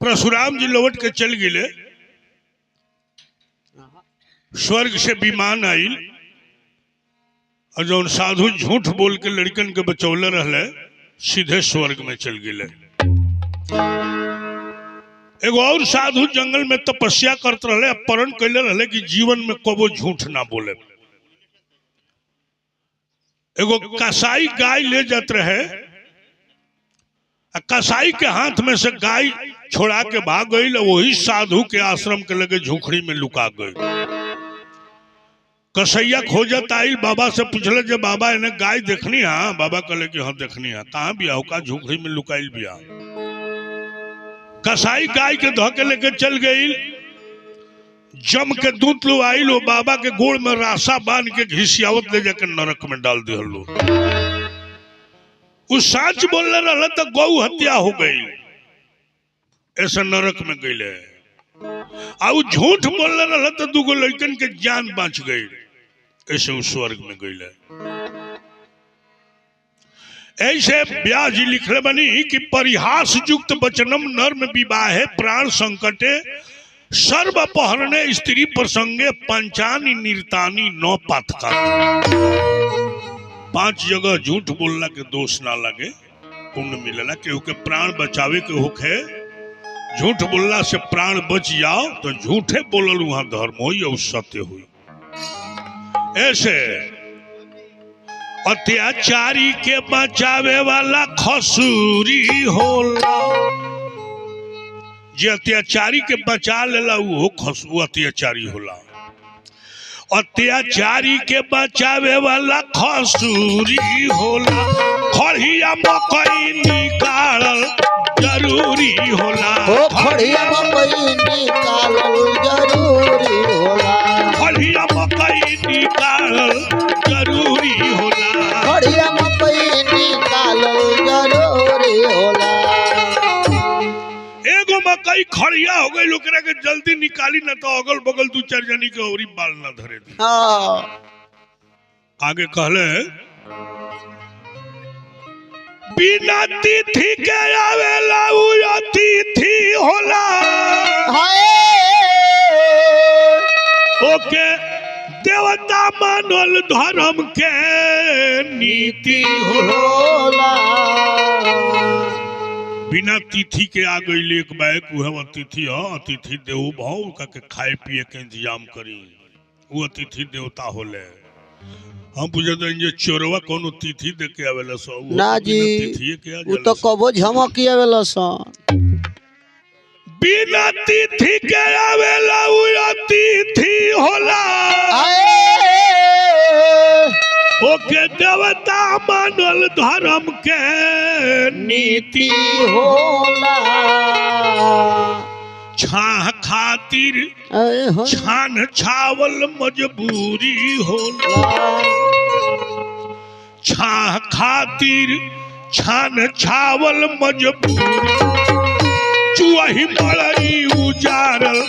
परशुराम जी लौट के चल गए। स्वर्ग से विमान आइल और जो साधु झूठ बोल के लड़कन के बचौले रहले सीधे स्वर्ग में चल गए। एगो और साधु जंगल में तपस्या करते रहे, प्रण कैले रहे कि जीवन में कबो झूठ ना बोले। एगो कसाई गाय ले जाते रहे, कसाई के हाथ में से गाय छोड़ा के भाग गई, वही साधु के आश्रम के लगे झोंखड़ी में लुका गई। कसैया खोजत आई, बाबा से पूछले जे बाबा इन्हें गाय देखनी है? बाबा कहले कि हाँ देखनी है। कहाँ बिया? का झोंखड़ी में लुकाइल बिया। कसाई गाय के धोके लेके चल गई, जम के दूत लो आई लो, बाबा के गोड़ में रासा बांध के घिसियावत ले जाकर नरक में डाल दिया लो। उस सच बोलने रहा तो गौ हत्या हो गई, ऐसा नरक में गई। और झूठ बोलने रहा तो दूगो लड़कन के जान बच गई, ऐसे उस स्वर्ग में गई। ऐसे व्यास जी लिखले बनी कि परिहास युक्त वचनम नर्म विवाहे प्राण संकटे सर्व अपहरणे स्त्री प्रसंगे पंचानी निर्तानी नौ पातका। 5 जगह झूठ बोलना के दोष ना लगे, पुण्य मिलेला। केहू के प्राण बचावे के होखे, झूठ बोलना से प्राण बच जाओ तो झूठे बोलल वहां धर्म हुई और सत्य हुई। ऐसे अत्याचारी के बचावे वाला खसूरी होला, जे अत्याचारी के बचा लेला वो अत्याचारी होला। अत्याचारी के बचावे वाला खसूरी होला, खड़िया मकई निकालल जरूरी होला। खड़िया मकई निकालल जरूरी होला। खड़िया मकई निकालल जरूरी होला। खड़िया मकई निकालल जरूरी होला। एगो मकई खड़िया हो गई, लोग के जल्दी निकाली ना तो अगल बगल 2-4 जनी के औरी बाल ना धरे दी। आगे कहले बिना तिथि के आवेला उ अतिथि होला। ओके देवता मानल धर्म के नीति होला। बिना तिथि के आ गई एक बैक वह अतिथि हो, अतिथि देव भाव का के खाए पिए के इंतजाम करी, वो अतिथि देवता होले। हम पूछते हैं ये चोरवा कौन तिथि दे के आवेला सो? ना जी, वो तो कबो झमकी आवेला सो। बिना तिथि के आवेला वो अतिथि होला। ओके देवता मानल धर्म के नीति होला। छाह खातिर छान छावल मजबूरी होला। छाह खातिर छान छावल मजबूरी, चुही मड़ई उजारल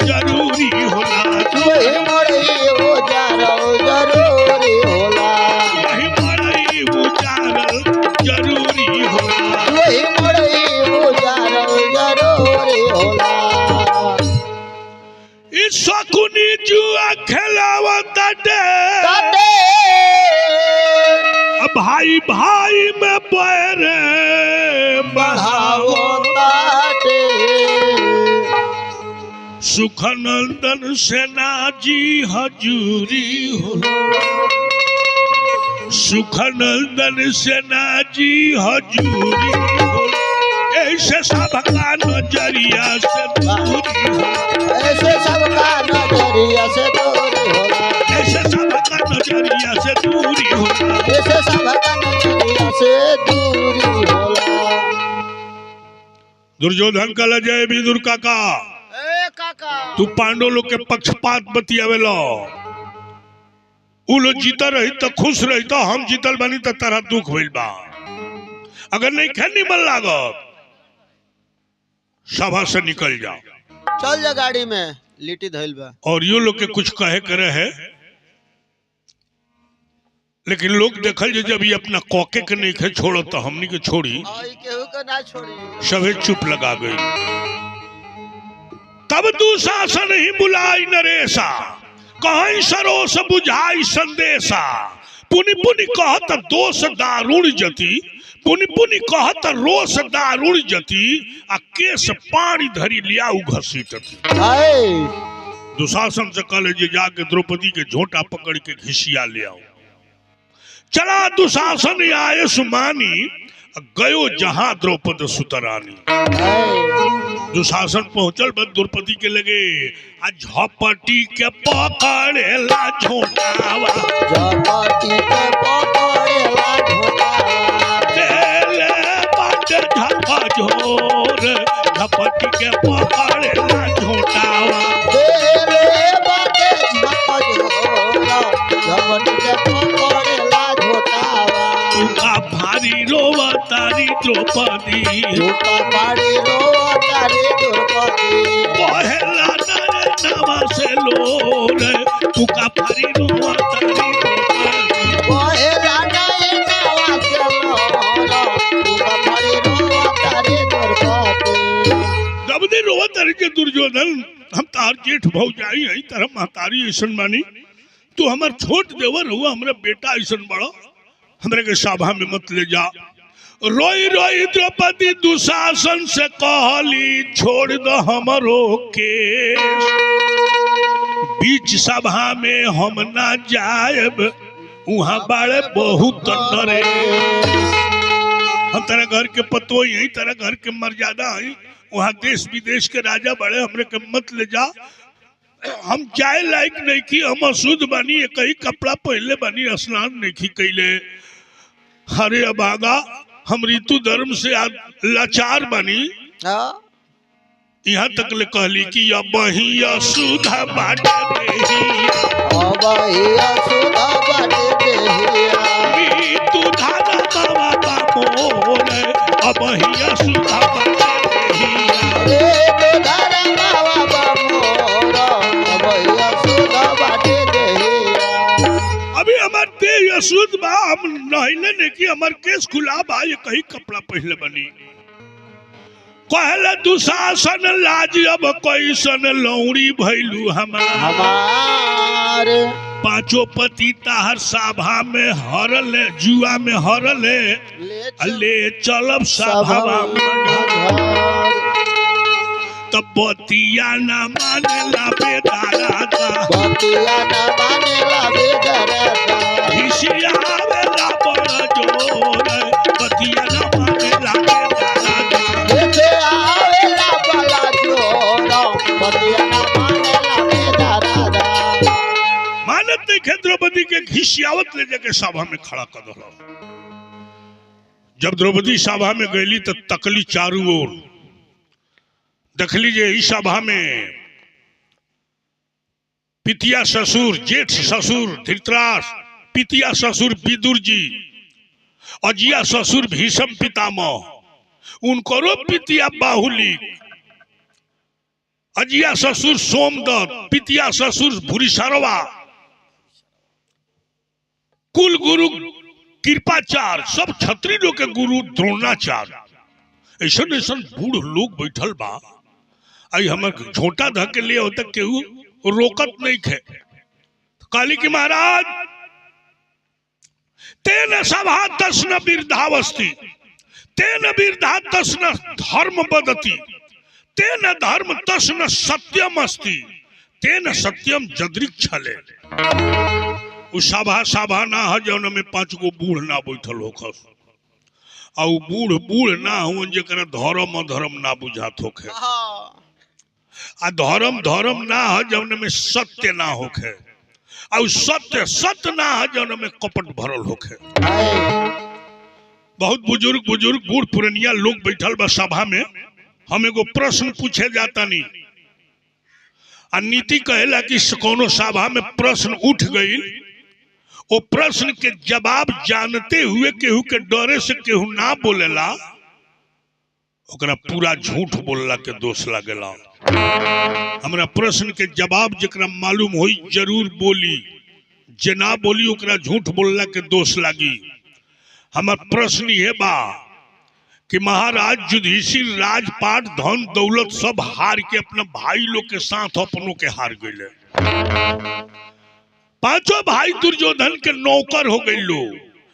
जरूरी होला। चुही मड़ई उजारल जरूरी होला। चुही मड़ई उजारल जरूरी होला। चुही मड़ई उजारल जरूरी होला। इस शकुनी जुआ खेलावत दे, भाई भाई में बैर बढ़ावत दे। सुखनंदन सेना जी हजूरी होला। सुखनंदन सेना जी हजूरी होला। ऐसे सबका नजरिया से दूरी होला। ऐसे सबका नजरिया से दूरी होला। ऐसे सबका नजरिया से दूरी होला। ऐसे सबका नजरिया से दूरी होला। दुर्योधन कल जय विदुर काका, तू पांडव लोग के पक्षपात बतियावेला। उ लोग जीता रही तो खुश रही, तो हम जीतल बनी तो तरह दुख भइल बा। अगर नहीं खेलनी बन लागत सभा से निकल जाओ, चल जा गाड़ी में, लिट्टी धइल बा। और यो लोग के कुछ कहे करे है लेकिन लोग देखल जे जब ये अपना कौके के नहीं खे छोड़ो तो हमनी के छोड़ी केहू के ना छोड़ी। सभी चुप लगा गई। तब दुशासन ही बुलाई नरेशा, कहीं सरोस बुझाई संदेशा। पुनि पुनि कहत दोष दारुण जति, पुनि पुनि कहत रोष दारुण जति। आ केस पानी धरी लियाऊ घसीटती। दुशासन से कहले जे जाके द्रौपदी के झोंटा पकड़ के घिसिया ले आओ। चला दुशासन आए सुमानी, गयो जहां द्रौपद सुतरानी। दुशासन पहुंचल बस द्रौपदी के लगे आ झपटी के पकड़ेला झोंटावा, झपटी के पकड़ेला झोंटावा। देले बाटे झकझोर, झपटी के पकड़ेला झोंटावा। देले बाटे झकझोर, झपटी के पकड़ेला झोंटावा। तुका भारी रोवा तारी द्रौपदी, तुका भारी रोवा तारी द्रौपदी। पहला नरे नवा से लोर, तुका भारी रोवा तारी द्रौपदी। पहला नरे नवा से लोर, तुका भारी रोवा तारी द्रौपदी। द्रौपदी रोवा तारी के दुर्योधन, हम तार जेठ भौजाई हई, तारा महतारी ऐसन मानी। तू हमार छोट देवर हुआ, हमरा बेटा ऐसन बड़ा, हमरे के सभा में मत ले जा। रोई रोई द्रौपदी दुशासन से कहली, छोड़ दो हमरो केस। बीच सभा में हम ना जाएब, वहां बाड़े बहुत नरे। हम तेरा घर के पतोई हई, तेरा घर के मर्यादा हई, वहां देश विदेश के राजा बड़े, हमरे के मत ले जा। हम जाए लायक नहीं की, हम अशुद्ध बनी, एक ही कपड़ा पहले बनी, स्नान नहीं की कैले। हरे अभागा, हम ऋतु धर्म से लाचार बनी। यहाँ तक ले कहली कि अब ही अशुद्ध बाटे देहिया, अब ही अशुद्ध बाटे देहिया। ऋतु धागा बाबा बाबोर, अब ही अशुद्ध बाटे देहिया। ऋतु धागा बाबा बाबोर, अब ही अशुद्ध बाटे देहिया। अभी हमार देह अशुद्ध बा, हम नहिले ने कि हमार केस खुला बा, ये कहीं कपड़ा पहले बनी। कहला दुशासन लाज अब कैसन लौड़ी भैलू हमार। पांचों पति ताहर सभा में हरल, जुआ में हरल, ले चलब सभा तब बतिया न मानेला बेदारादा, बतिया न मानेला बेदारादा। घिसियावेला बड़ जोर, बतिया न मानेला बेदारादा। घिसियावेला बड़ जोर, बतिया न मानेला बेदारादा। मानत देखे द्रौपदी के घिसियावत ले जाके सभा में खड़ा कर दो। जब द्रौपदी सभा में गईली तो तकली चारू ओर, देख लीजिए इस सभा में पितिया ससुर, जेठ ससुर धृतराष्ट्र, पितिया ससुर विदुर जी, अजिया ससुर भीष्म पितामह, उनको पितिया बाहुली, अजिया ससुर सोमदत्त, पितिया ससुर भूरिशरवा, कुल गुरु कृपाचार्य, सब क्षत्रिय लोग के गुरु द्रोणाचार्य। ऐसा ऐसा बूढ़ लोग बैठल बा, आई हमर झोटा धके लिए होता केहू रोकत नहीं खे। काली की महाराज तेन सभा तस्न बिरधावस्ति, तेन बिरधा तस्न धर्म बदति, तेन धर्म तस्न सत्यम अस्ति, तेन सत्यम जदृक्षले। उस सभा ना है जौन में 5 गो बूढ़ ना बैठल होखस, आ बूढ़ बूढ़ ना हो जरा धर्म अधर्म ना बुझात होखे, आ धर्म धर्म ना है जौन में सत्य ना होखे, और सत्य सत्य ना है जौन में कपट भरल होखे। बहुत बुजुर्ग बुजुर्ग बूढ़ पुरनिया लोग बैठल बा सभा में। हम एगो प्रश्न पूछे जाता नहीं, आ नीति कहेला कि कोनो सभा में प्रश्न उठ गई, वो प्रश्न के जवाब जानते हुए केहू के डरे से केहू ना बोलेला, ओकरा पूरा झूठ बोलला के दोष लागेला। हमरा प्रश्न के जवाब जकरा मालूम होई जरूर बोली, जे ना बोली ओकरा झूठ बोलला के दोष लागी। हमार प्रश्न ये बा कि महाराज युधिष्ठिर राजपाट धन दौलत सब हार के अपना भाई लोग के साथ अपनों के हार गए। पांचों भाई दुर्योधन के नौकर हो गए लो,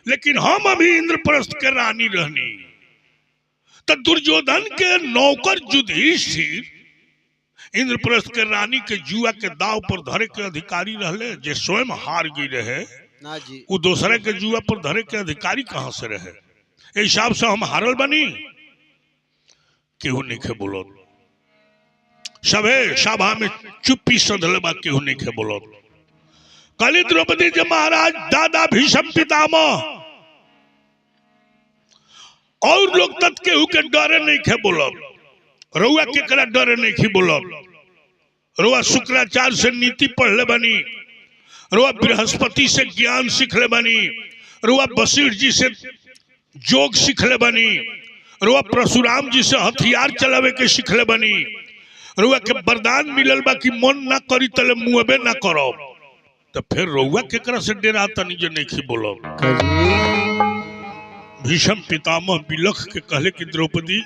लेकिन हम अभी इंद्रप्रस्थ के रानी रहनी। तो दुर्योधन के नौकर युधिष्ठिर इंद्रप्रस्थ के रानी के जुआ के दाव पर धरे के अधिकारी रहले, जे स्वयं हार गई रहे ना जी। वो दूसरे के जुआ पर धरे के अधिकारी कहां से रहे? ए हिसाब से हम हारल बनी। केहू नहीं खे बोलो, सबे सभा में चुप्पी सधल बा, केहू नहीं खे बोलो। कली द्रौपदी जी महाराज दादा भीष्म पितामह और लोग तत् केहू के डरे नहीं खे बोलो। रउआ केकरा डरे नहीं खी बोलो। रउआ शुक्राचार्य से नीति पढ़ले बनी, रउआ बृहस्पति से ज्ञान सीखले बनी, रउआ वशिष्ठ जी से जोग सीखले बनी, रउआ परशुराम जी से हथियार चलावे के सीखले बनी, रउआ के वरदान मिलल बा कि मन ना करी तले मुँहबे ना करो। तो फिर रउआ केकरा से डेरा तनी जे नहीं खी बोलो। भीष्म पितामह बिलख के कहले कि द्रौपदी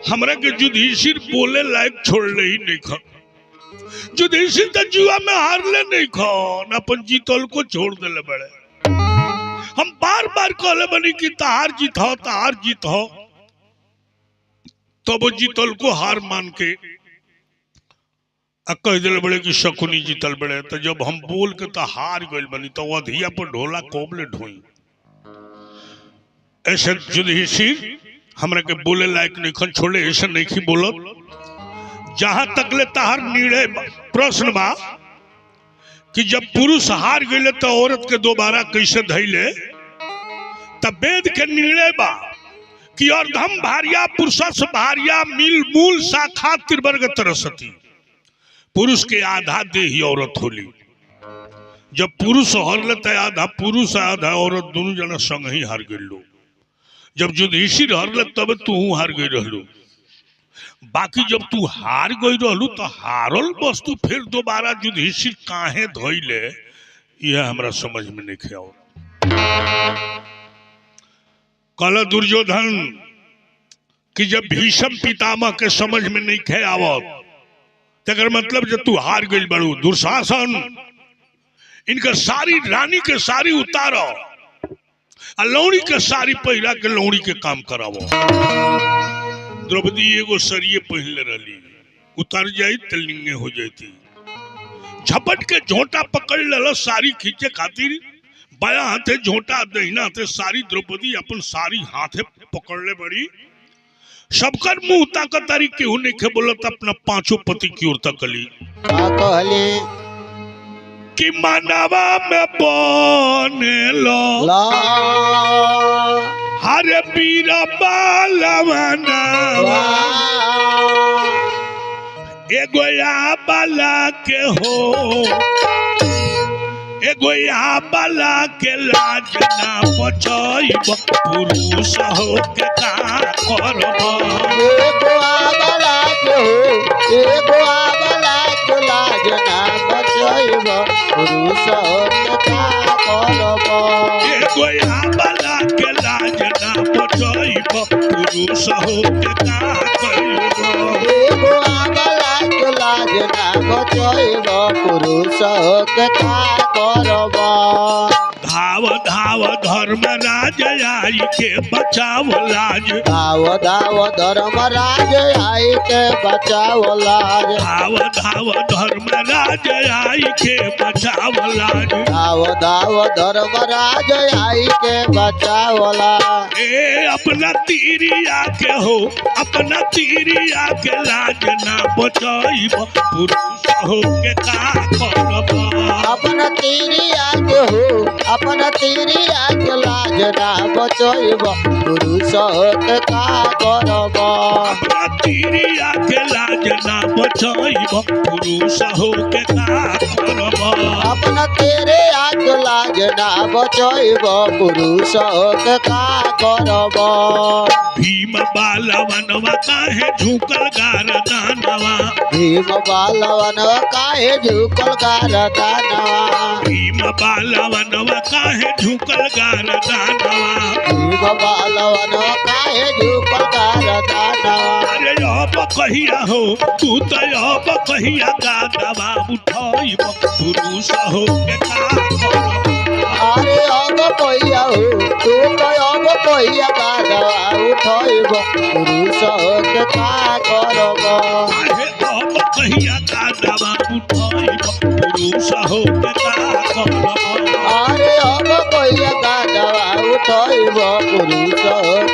हमरा के युधिष्ठिर बोले लायक छोड़ले ही नहीं खा। युधिष्ठिर तो जुआ में हारले नहीं खन, अपन जीतल को छोड़ देले बड़े। हम बार बार कहले बनी कि तहार जीत हो, तहार जीत हो, तो वो जीतल को हार मान के कह दिले बड़े कि शकुनी जीतल बड़े। तो जब हम बोल के तो हार गए बनी तो वधिया पर ढोला कोबले ढोई। ऐसे युधिष्ठिर हमरा के बोले लायक नहीं खन छोड़े, ऐसा नहीं की बोलो। जहां तक ले तहार निर्णय प्रश्न बा कि जब पुरुष हार गए तो औरत के दोबारा कैसे धैले, तब वेद के निर्णय बा कि अर्धम भार्या पुरुषस भार्या मिल मूल शाखा त्रिवर्ग तरसती। पुरुष के आधा देही औरत होली। जब पुरुष हारले तो आधा पुरुष आधा औरत दोनों जना संग ही हार गए लो। जब युधिष्ठिर हारल तब तू हार गई रहलू। बाकी जब तू हार गई रहलू तो हारल वस्तु फिर दोबारा युधिष्ठिर काहे धोइले, यह हमरा समझ में नहीं खे आओ। कल दुर्योधन कि जब भीष्म पितामह के समझ में नहीं खे आवत, तकर मतलब जब तू हार गई बड़ू। दुशासन इनका सारी रानी के सारी उतारो, लौड़ी के सारी पहिरा के लौड़ी के काम करावो। द्रौपदी एगो सरिये पहले रही, उतर जाई तलिंगे हो जाती। झपट के झोंटा पकड़ ल सारी खींचे खातिर, बाया हाथे झोंटा दहिना हाथे सारी। द्रौपदी अपन सारी हाथे पकड़ले बड़ी। सबकर मुंह ताकतारी केहू नहीं के बोलत, अपना पांचों पति की ओर तकली कि मानवा में बनेलो हरे बीरा बालवना एगो या बाला के हो, एगो या बाला के लाज ना बचाइब, पुरुष हो के का करब। एगो आबला के हो, एगो आबला के लाज ना बचाइब, पुरुष हो के का करब। एगो या बाला के लाज ना बचाइब, पुरुष हो के का करब। एगो आबला के लाज ना बचाइब, पुरुष हो के का करब। धाव धाव धर्म राज आई के बचाव लाज, धाव धाव धर्म राज आई के बचाव लाज, धाव धाव धर्म राज आई के बचाव लाज, धाव धाव धर्म राज आई के बचाव लाज। ए अपना तीरिया के हो, अपना तीरिया के लाज ना बचाइब, पुरुष हो के का करब। अपना तीरिया के हो, अपना तीरिया के लाज ना बचाइब, पुरुष हो के का करब। अपना तीरिया के लाज ना बचाइब पुरुष हो के का करब अपना तेरे आग लाज ना बचैब पुरुष के का करब भीम बालवनवा काहे झुकल गारदानवा भीम बालवन काहे झुकल गारदानवा भीम बालवनवा काहे झुकल गारदानवा भीम बालवन काहे झुकल गारदानवा अरे अब कहिया हो तू तो अब कहिया गादवा उठाइब पुरुष हो के का करब अरे अब कहिया हो तू तो अब कहिया गारवा उठैब पुरुष के का करब अरे अब कहिया गादवा उठाइब पुरुष हो के का करब अरे अब कहिया गारवा उठैब पुरुष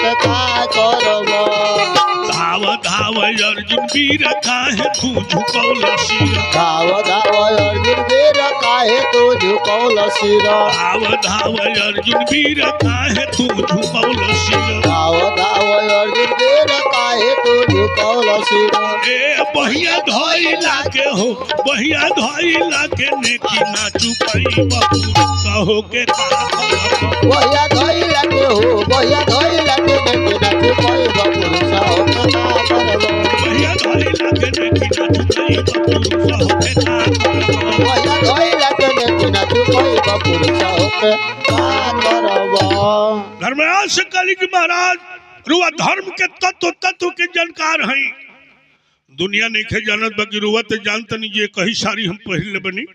के का करब धाव धाव अर्जुन वीर काहे तू झुकौल सिर धाव धाव अर्जुन वीर काहे तू झुकौल सिर धाव धाव अर्जुन वीर काहे तू झुकौल सिर धाव धाव अर्जुन वीर काहे तू झुकौल सिर ए बहिया धइला के हो बहिया धइला के नेकी ना चुकैब कहो के का करब बहिया धइला के हो बहिया धइला के नेकी ना चुकैब पुरुष हो के का करब बहिया धइला के नेकी ना चुकैब पुरुष हो के का करब बहिया धइला के नेकी ना चुकैब पुरुष हो के का करब धर्मराज से कहली कि महाराज रुआ धर्म के तत्व के जानकार हैं दुनिया नहीं खे जानत बाकी रुआ तो जानते नहीं ये कही साड़ी हम पहले बनी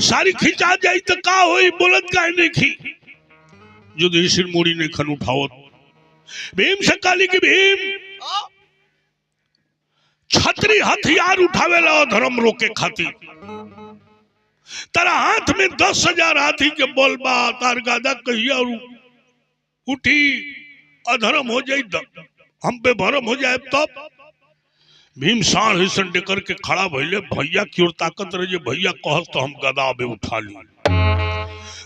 साड़ी खिंचा जाई तो का होई बोलत काहे नहीं खी युधिष्ठिर मुड़ी नहीं खन उठावत भीम से कहली कि भीम छतरी हथियार उठावेला धर्म रोके खातिर तारा हाथ में 10,000 हाथी के बोल बा तार गादा कहिया उठी अधर्म हो जाए हम पे भरम हो जाए तब भीम साढ़ हिसन डेकर के खड़ा भइले भैया की ओर ताकत रहे भैया कहल तो हम गदा बे उठा ली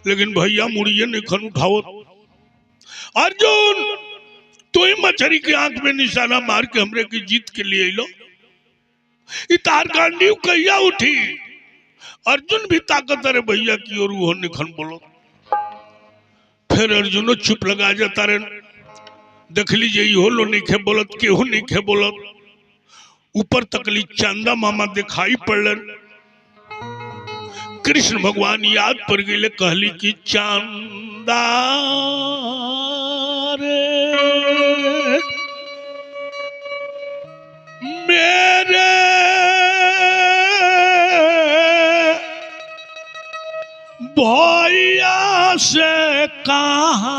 लेकिन भैया मुड़िए नहीं खन उठावत अर्जुन तू ही मछरी की आंख में निशाना मार के हमरे की जीत के लिए लो तार गांडी कहिया उठी अर्जुन भी ताकत रहे भैया की ओर वो निखन बोलो फिर अर्जुनो चुप लगा जाता रे देख लीजिए हो लो नहीं खे बोलत केहू नहीं खे बोलत ऊपर तकली चंदा मामा दिखाई पड़लन कृष्ण भगवान याद पड़ गए कहली कि चांदा रे मेरे भैया से कहा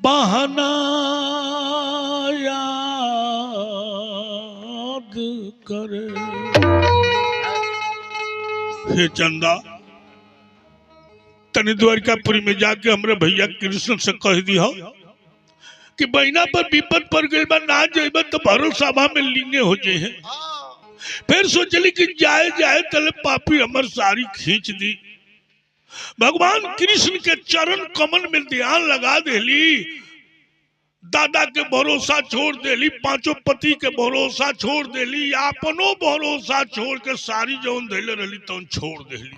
बहना याद करे हे चंदा तनि द्वारिकापुरी में जाके हमरे भैया कृष्ण से कह दी हो कि बहना पर विपद पड़ गई बा ना जेब तो भरल सभा में लिंगे हो जाए हैं फिर सोचली कि जाए जाए तले पापी हमर सारी खींच दी भगवान कृष्ण के चरण कमल में ध्यान लगा देली दादा के भरोसा छोड़ देली पांचों पति के भरोसा छोड़ देली अपनो भरोसा छोड़ के सारी जौन धैले रही तौन छोड़ देली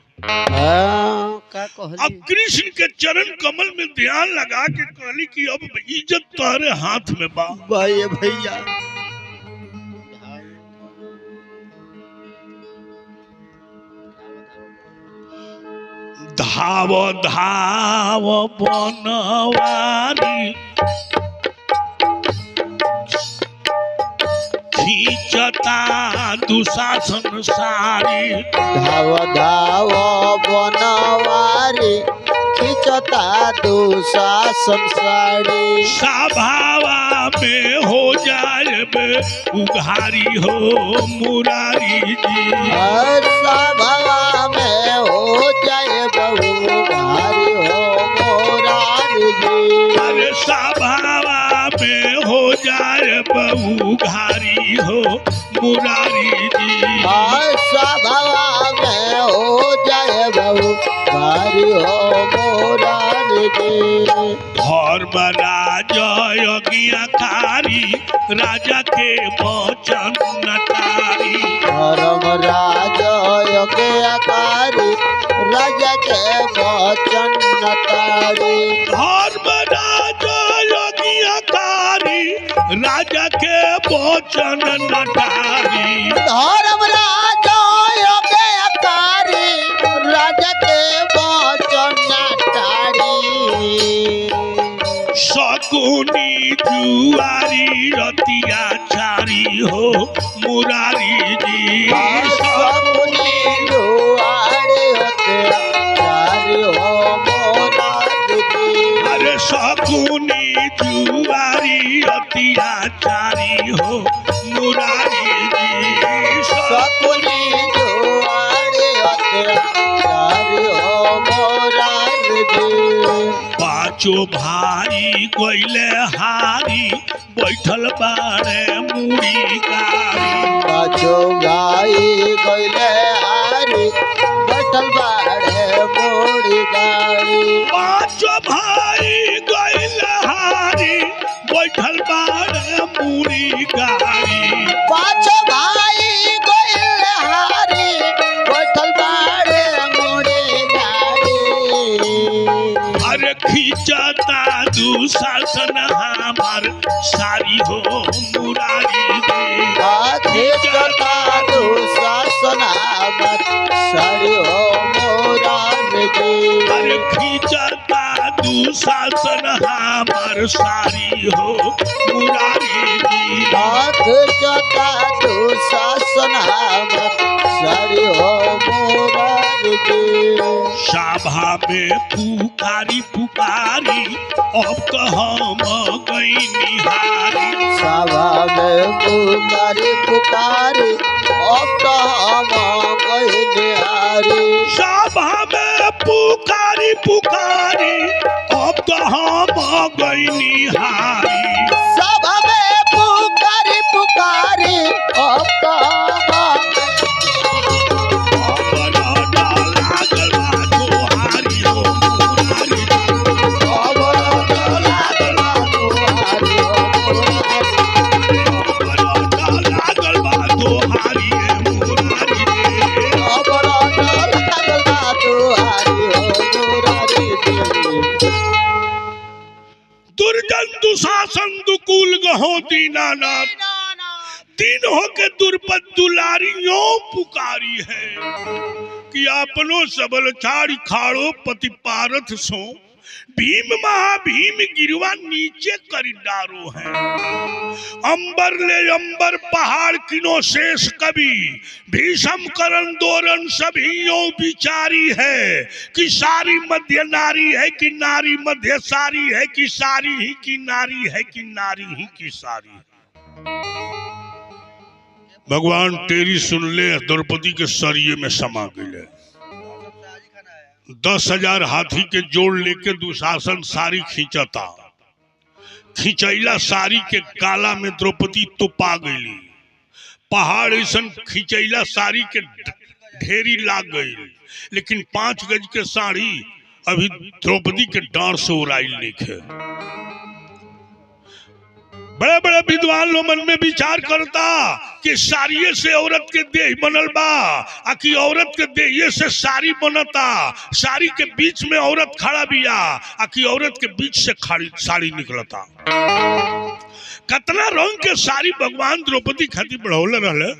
अब कृष्ण के चरण कमल में ध्यान लगा के कहली कि अब इज्जत तुम्हारे हाथ में बा भैया धाव धाव बनवारी खींचता दुशासन सारी धाव धाव बनवारी खींचता दुशासन सारी सभावा में हो जाए उघारी हो मुरारी जी सभावा में हो जाए बहु भारी हो मुरारी जी अरे सभावा में हो जाए बहु घारी हो मुरारी जी सभावा में हो जाए बहु भारी हो मुरारी जी धर्मराज यज्ञकारी राजा के वचन नटारी धर्मराज यज्ञकारी राजा के वचन नटारी धर्मराज यज्ञकारी राजा के वचन नटारी धर्मराज यज्ञकारी राजा के वचन नटारी शकुनी जुआरी अत्याचारी हो मुरारी जी शकुनी जुआरी अत्याचारी हो मुरारी जी अरे शकुनी जुआरी अत्याचारी हो मुरारी जी शकुनी जुआरी अत्याचारी हो मुरारी जी पाँचो भाई कोइले हारी बैठल बारे मुड़ी गारी पाँचो भाई गइले हारी बैठल बाड़े मोड़ी गाड़ी पाँचो भाई कोइले हारी बैठल बारे मुड़ी गारी पाँचो भाई गइले हारी बैठल बाड़े मोड़ी गाड़ी अरे खींचता दुशासन हमार सारी हो मुरारी जी खींचता दुशासन हमार सारी हो मुरारी जी अरे खींचता दुशासन हमार सारी हो मुरारी जी खींचता दुशासन हमार सारी हो मुरारी जी सभा में पुकारी पुकारी अब तो हम गई निहारी सभा में पुकारी पुकारी अब तो हम गई निहारी सभा में पुकारी पुकारी अब तो हम गई निहारी सभा में पुकारी पुकारी अब तो दुर्जन दुशासन दुकुल गहो दीनानाथ तीन हो के दुर्पद दुलारियों पुकारी है कि आपनो सबल छाड़ी खाड़ो पति पारथ सो भीम महाभीम गिरवा नीचे करी डारो है अंबर ले अंबर पहाड़ किनो शेष कवि भीषम करण दोरन सभी यो विचारी है कि सारी मध्य नारी है कि नारी मध्य सारी है कि सारी ही की नारी है कि नारी ही की सारी है। भगवान तेरी सुन ले द्रौपदी के सरिये में समा गए 10,000 हाथी के जोड़ लेके दुशासन सारी खींचता खिंचैला सारी के काला में द्रौपदी तो पा गई पहाड़ ऐसा खिंचैला सारी के ढेरी लाग गई लेकिन 5 गज के साड़ी अभी द्रौपदी के डांड से उड़ाई लिखे बड़े बड़े विद्वान लोग मन में विचार करता कि साड़िये से औरत के देह बनल बा आ कि औरत के देह से साड़ी बनता साड़ी के बीच में औरत खड़ा बिया आ कि औरत के बीच से साड़ी निकलता कितना रंग के साड़ी भगवान द्रौपदी खातिर बढ़ौले रहले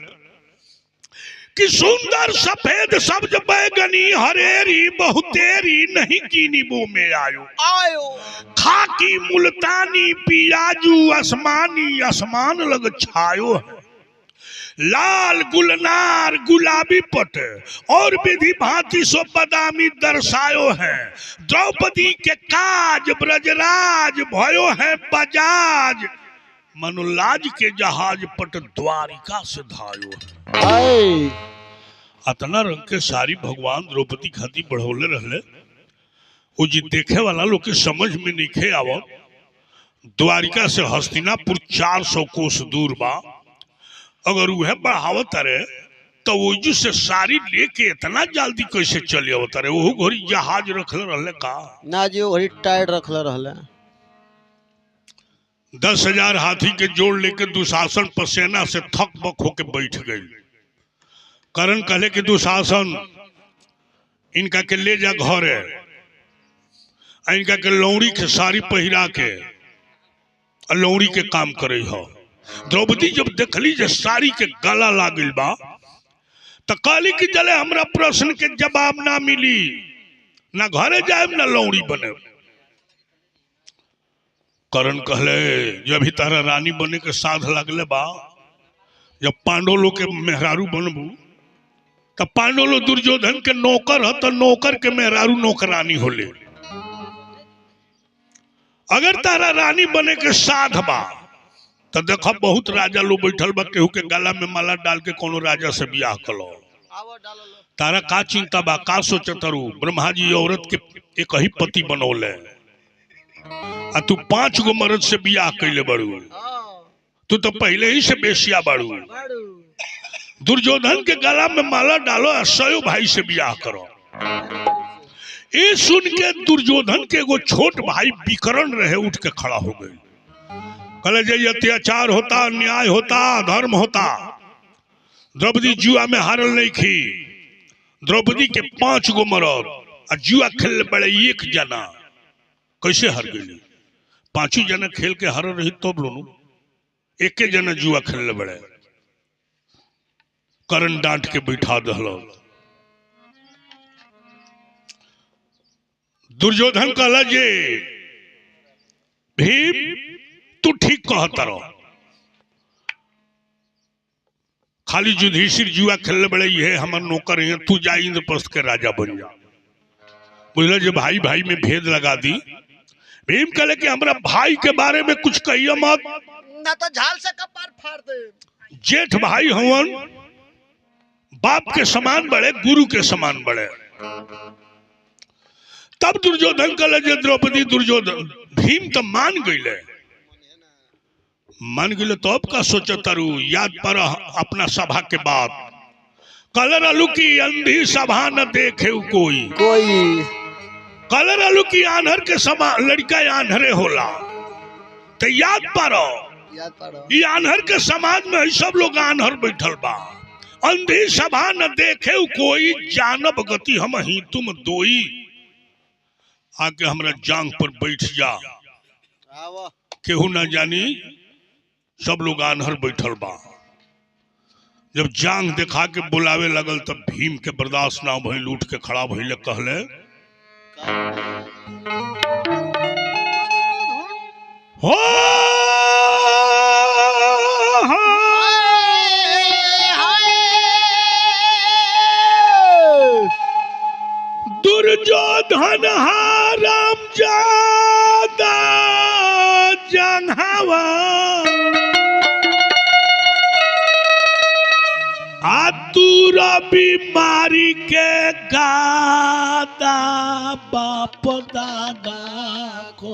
कि सुंदर सफेद सब्ज बैगनी हरेरी बहुतेरी नहीं की नींबू में आयो खाकी मुल्तानी पियाजू आसमानी आसमान लग छायो है लाल गुलनार गुलाबी पट और विधि भांति सो बदामी दर्शायो है द्रौपदी के काज ब्रजराज भयो है बजाज मनुलाज के जहाज पट द्वारिका से धायो है अतना रंग के सारी भगवान द्रौपदी खातिर बढ़ौले रहले वो जी देखे वाला लोग के समझ में नहीं आवत द्वारिका से हस्तिनापुर 400 कोस दूर बा अगर वह बढ़ावत रहे तो वो से सारी लेके इतना जल्दी कैसे चले आवत रहे वो घड़ी जहाज रखले रहले का ना जी घड़ी टायर रखले रहले 10,000 हाथी के जोड़ लेके दुशासन पसेना से थक बक होके बैठ गई। करण कहले कि दुशासन इनका के ले जा घरे, इनका के लौड़ी के साड़ी पहिरा के लौड़ी के काम करे हो। द्रौपदी जब देखली जे साड़ी के गला लागल बा तो कहली कि जले हमरा प्रश्न के जवाब ना मिली, ना घरे जाए ना लौड़ी बने। करण कहले जब भी तारा रानी बने के साध लगले बा, जब पांडव लोग के मेहरारू बनबू तो पांडव लोग दुर्योधन के नौकर है तो नौकर के मेहरारू नौकरानी होले। अगर तारा रानी बने के साध बा तो देखो बहुत राजा लोग बैठल बा, केहू के गला में माला डाल के कोनो राजा से बियाह कलो। तारा का चिंता बा, का सोचतरू? ब्रह्मा जी औरत के एक ही पति बनौले आ तू 5 गो मर्द से बियाह कैले बड़ू, तू तो पहले ही से बेसिया बड़ू। दुर्योधन के गला में माला डालो, 100 भाई से बियाह करो। ये सुन के दुर्योधन के एगो छोट भाई विकर्ण रहे उठ के खड़ा हो गए। कहले जे अत्याचार होता, अन्याय होता, धर्म होता। द्रौपदी जुआ में हारल नहीं खी। द्रौपदी के 5 गो मर्द आ जुआ खेल बड़े एक जना कैसे हार गई? 5 जना खेल के हार रही तब लोनू एक जना जुआ खेल बड़े। करण डांट के बैठा दहल। दुर्योधन कहला जे भीम तू ठीक कहता रहो, खाली युधिष्ठिर जुआ खेलने बड़े ये हमारे नौकर हैं, तू जा इंद्रप्रस्थ के राजा बन जा। बोला जो भाई भाई में भेद लगा दी। भीम कहले कि हमरा भाई के बारे में कुछ कहिए मत, ना तो झाल से कपार फाड़ दे। जेठ भाई हवन, बाप के समान बड़े, गुरु के समान बड़े। तब दुर्योधन कहले जे द्रौपदी दुर्योधन भीम तो मान गईले, मान गईले तो अब का सोचतारू? याद पर अपना सभा के बात। कलर अलू की अंधी सभा न देखे कोई, कलर अलू की आन्हर के समान लड़का आन्हरे होला। तो याद पारो ये आन्हर के समाज में सब लोग आन्हर बैठल बा। अंधी सभा न देखे कोई, जानब गति हम ही तुम दोई। आके हमरा जांग पर बैठ जा, केहू ना जानी, सब लोग आन्हर बैठल बा। जब जांग दिखा के बुलावे लगल तब भीम के बर्दाश्त ना भइल, उठ के खड़ा भइले, कहले हो दुर्योधन हाराम जादा जंघावा आतुरा बीमारी के गादा बाप दादा को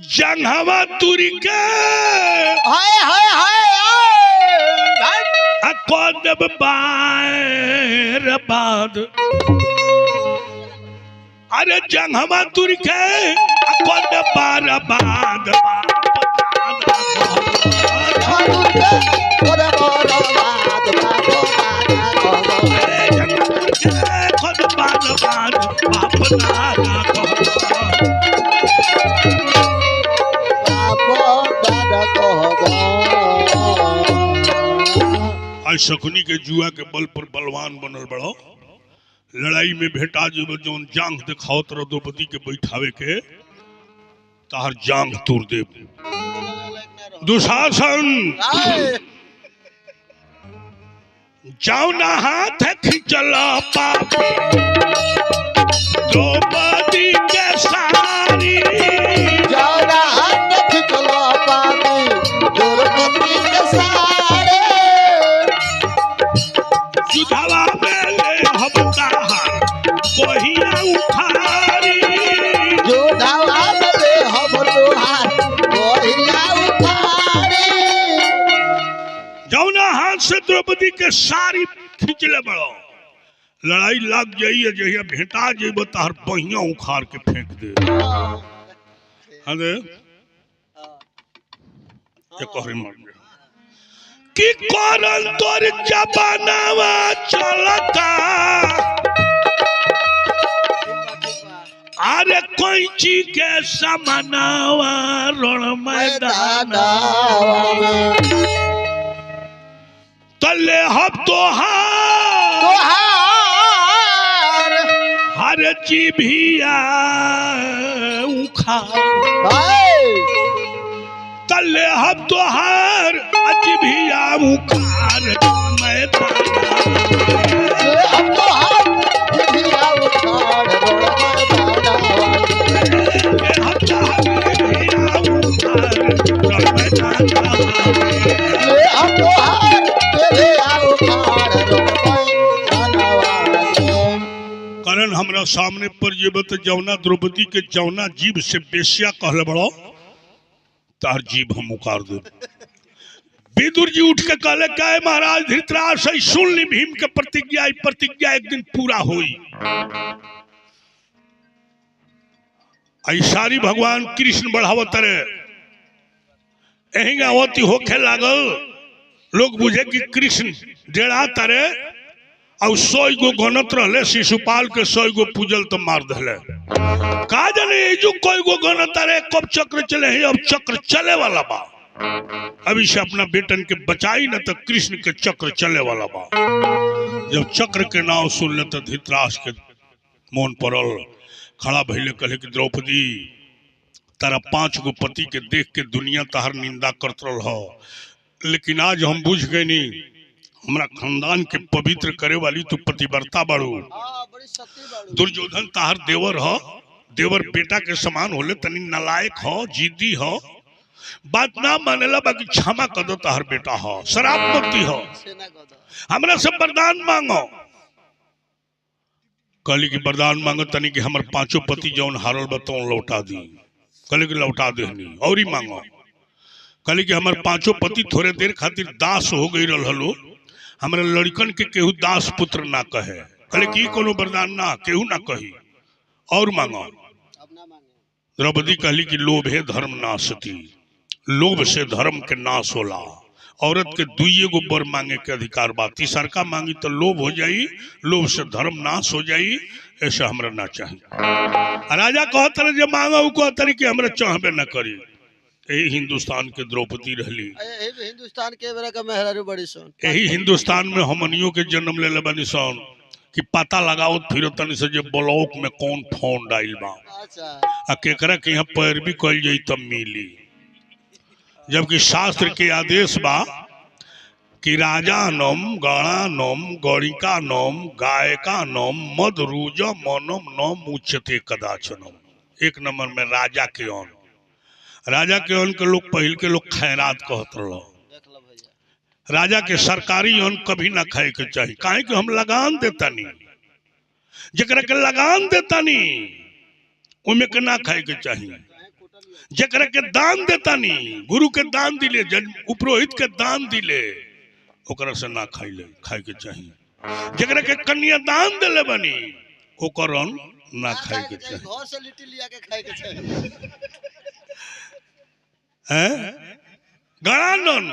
जंघावा तुरी के कदम बार बाद, अरे जंघवा तुर के कदम बार बाद शकुनी के जुआ के बल पर बलवान बनल बड़ो। लड़ाई में भेटा जो जौन जांग दिखाओ तर द्रौपदी के बैठावे के तार जांग तोड़ दे। दुशासन जाओ ना हाथ खिंचला पाप द्रौपदी के सारी, जाओ ना हाथ खिंचला पाप द्रौपदी के सारी। जुधावा मेले हम ताहार बहिया उखारी, जुधावा मेले हम तोहार बहिया उखारी। जौना हाथ से द्रौपदी के सारी खींच ले बड़ो। लड़ाई लग जाइए जहिया भेटा जेब तार बहिया उखाड़ के फेंक दे। अरे कि करन तोर जबानावा चलता अरे कोई चीज के समानावा रण मैदान तले हम तोहार हर जीभिया उखाड़ तले हम तोहार जीभिया उखाड़ मैदान कारण हमरा सामने पर ये बत जौना द्रौपदी के जौना जीभ से बेश्या कहले बड़ो तार जीभ हम उखाड़ दे। विदुर जी उठ के कहले काय महाराज धृतराष्ट्र सही सुन ली भीम के प्रतिज्ञा एक दिन पूरा हुई। आई सारी भगवान कृष्ण बढ़ावत रहे अवती होखे लागल लोग बुझे कि कृष्ण डेढ़ा तरे और 100 गो गणत रहे शिशुपाल के 100 गो पूजल तो मार दले का जाने जो कोई गो गणत रहे कब चक्र चले है अब चक्र चले वाला बा अभी से अपना बेटन के बचाई न तो कृष्ण के चक्र चले वाला बा। जब चक्र के नाम सुन ले तो धृतराष्ट्र के मोन पड़ल खड़ा भइले कहले कि द्रौपदी तारा 5 गो पति के देख के दुनिया तहर निंदा करत रह लेकिन आज हम बुझ गए नी हमरा खानदान के पवित्र करे वाली तू पतिव्रता बाड़ू। दुर्योधन ताहर देवर हो देवर बेटा के समान होले तनी नालायक हो जिद्दी हो बात ना मानेला बाकी क्षमा कर दो ताहर बेटा हो शराब मुक्ति हो हमरा से वरदान मांगो। कहली कि वरदान मांगो तनी कि हमर 5 पति जौन हारल बतौन लौटा दी। कहली कि लौटा देहनी और ही मांगो। कहली कि हमर 5 पति थोड़े देर खातिर दास हो गई रहलो हमरा लड़कन के केहू दास पुत्र ना कहे। कहले कि कोनो वरदान ना केहू ना कही और मांगो। द्रौपदी कहली कि लोभे धर्म नाशती लोभ से धर्म के नाश होला। औरत के 2 गो बर मांगे के अधिकार बा तीसरका मांगी तो लोभ हो जाई लोभ से धर्म नाश हो जाई ऐसा हमरा ना चाहिए। राजा कहत रहे जे मांगो कहत रहे कि हमरा चाहबे ना करी। यही हिंदुस्तान के द्रौपदी रहली हिंदुस्तान के बेरा का मेहरारू बड़ी सन यही हिंदुस्तान में हमनियों के जन्म ले ले बनी सन कि पता लगाओ फिर तनी से जे ब्लॉक में कौन फोन डाइल बा आ केकरा के यहाँ पैरवी कल जाई तब मिली। जबकि शास्त्र के आदेश बा कि राजानम गणानम गणिकानम गायकानम मदरूज मनम नम उच्यते कदाचनम। 1 नंबर में राजा के अन्न के लोग पहल के लोग खैरात कहत रहो। राजा के सरकारी अन्न कभी ना खाए के चाहिए काहे कि हम लगान देता नहीं जकरा के लगान देता नहीं उमे के ना खाए के चाहिए। जकरा के दान देता नहीं गुरु के दान दिले उपरोहित के दान दिले ओकरा से ना खाए के चाहिए। जकरा के कन्या दान दिले बनी ओकर अन्न ना खाए के चाहिए। घर से लिट्टी लिया के खाए के चाहिए। गणानन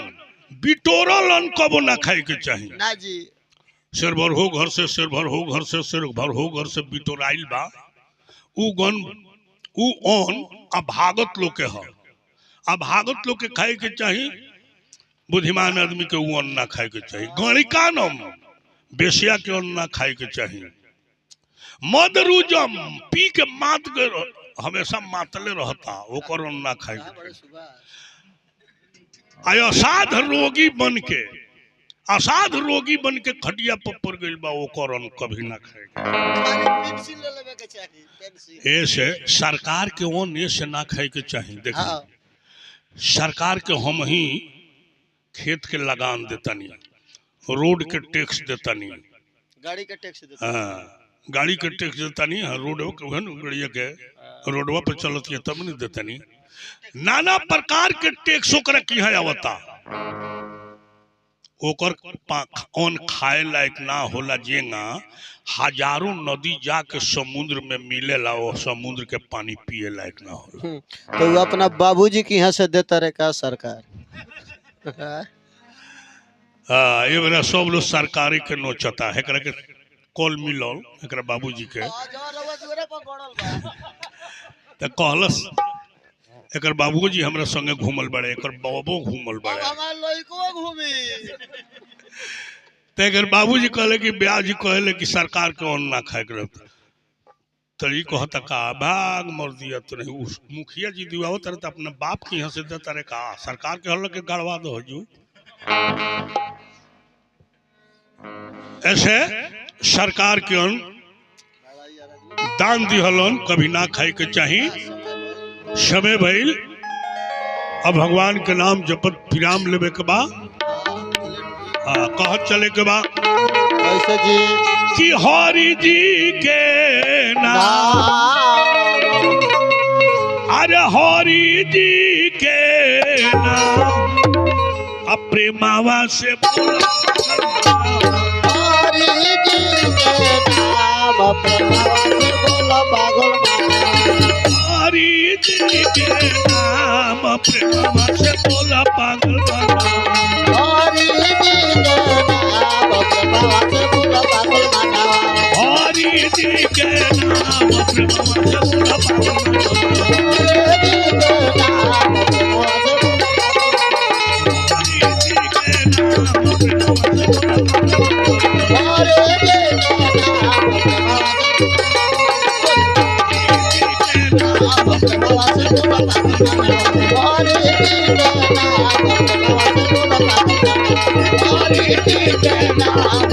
बिटोरल अन्न कबो ना खाए के चाहिए ना जी। शेर भर हो घर से शेर भर हो घर से शेर भर हो घर से बिटोराइल बा उ अन्न अभागत लोग के हो अभागत लोग के खाए के चाहिए। बुद्धिमान आदमी के उ अन्न ना खाए के चाहिए। गणिकानम बेसिया के अन्न ना खाए के चाहिए। मदरूजम पी के मात के हमेशा मातले रहता ओकर अन्न ना खाए के चाहिए। असाध रोगी बन के खटिया पर पड़ गई बा ओकर अन्न कभी ना खाए ऐसे सरकार के अन्न ऐसे ना खाए के चाहिए। देखिए सरकार के हम ही खेत के लगान देतानी रोड के टैक्स देतानी गाड़ी के टैक्स देतानी रोड गड़िया के रोडवा पे चलत है तब नहीं देतानी नाना प्रकार के टैक्स ओकरा की है आवता ओकर अन्न खाए लायक ना होला जेंगा हजारों नदी जाके समुद्र में मिलेला वो समुद्र के पानी पिए लायक ना होला। तो वो अपना बाबूजी के यहाँ से देता रहे का सरकार? ये बेरा सब लोग सरकारी के नोचता है एकरा के कॉल मिलल एकरा बाबूजी के तो कहलस एकर बाबूजी हमरा संगे घूमल बड़े एकर बाबो घूमल बड़े तो एकर बाबूजी कहले कि ब्याज कहले कि सरकार के अन्न ना खाए के रहता तो ये कहता का भाग मर दिया तो नहीं उस मुखिया जी दिवाओ तरह तो अपने बाप के यहाँ से देता रहे का सरकार के हल के गड़वा दो हजू। ऐसे सरकार के अन्न दान दिहलन कभी ना खाए के चाहिए समय भइल अब भगवान के नाम जपत विराम लेवे के बा कहत चले के बा कैसे जी कि हरि जी के नाम अरे हरि जी के नाम प्रेमावा से हरि जी के नाम प्रेमावा से बोला पागल हरि जी के नाम प्रेमावा से बोला पागल हरि जी के नाम प्रेमावा से बोला पागल मानवा हरि जी के नाम प्रेमावा से बोला पागल हरि जी के नाम